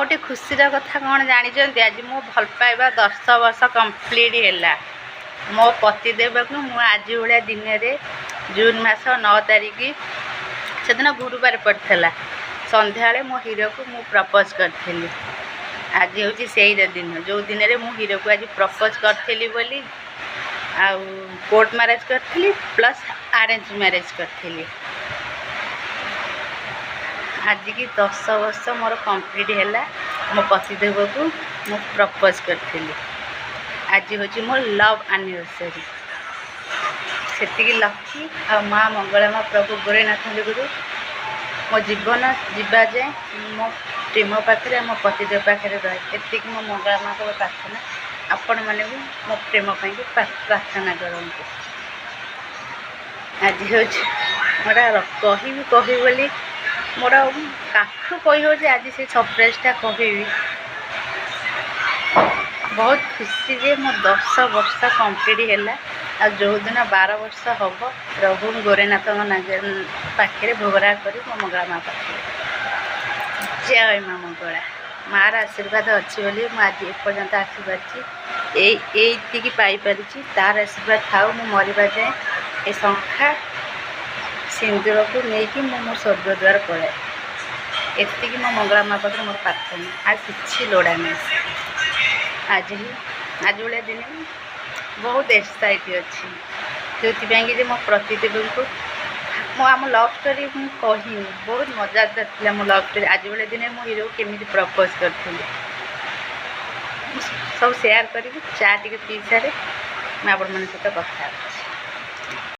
गोटे खुशीर कथा कौन जानते आज मो भल पाइबा 10 वर्ष कंप्लीट है मो पतिदेव को मुझे आज भाया दिन में जून मास 9 तारिख से दिन गुरुवार पड़ता संध्या मो हीरो को मु प्रपोज करी आज हूँ से दिन जो दिन में मो हीरो को आज प्रपोज करी बोली कोर्ट मैरेज करी प्लस अरेंज मैरेज करी आज की 10 वर्ष मोर कंप्लीट है मो पतिदेव को मु प्रपोज करी आज हूँ मो लव एनिवर्सरी से लकी आ माँ मंगला माँ प्रभु गोरेनाथ गुरु मो जीवन जीवा जाए मो प्रेम पाखे मो पतिदेव पाखे रही एति मो मंगला माँ को प्रार्थना आपण मैंने भी मो प्रेम प्रार्थना करते आज हूँ मोर कही बोली मोर काठू कही हो आज से सरप्राइजटा कहि बहुत खुशी जे मो 10 वर्ष कंप्लीट है आ जो दिन 12 वर्ष हम प्रभु गोरेनाथ पाखे भोगरा कर मो मंगला माँ पाखे जय माँ मंगला मार आशीर्वाद अच्छी बोली आज एपर्यंत आसी पार्टी पाई तार आशीर्वाद थाऊ मो मरवा जाए ए शंखा सिंदूर को लेकिन मो स्वर्गद्वार पलाए एति मो मंगला माँ पाखे मोर प्रार्थना आज किसी लोड़ा नहीं आज भाया दिन बहुत एक्साइट अच्छी जो मो प्रतिदेव को मो आम लव स्टोरी कही बहुत मजादार थी मो लव स्टोरी आज भाया दिन मो हीरो केमी प्रपोज करी सब शेयर करी चा टी पी सारे मैं आपण मान सहित कथा।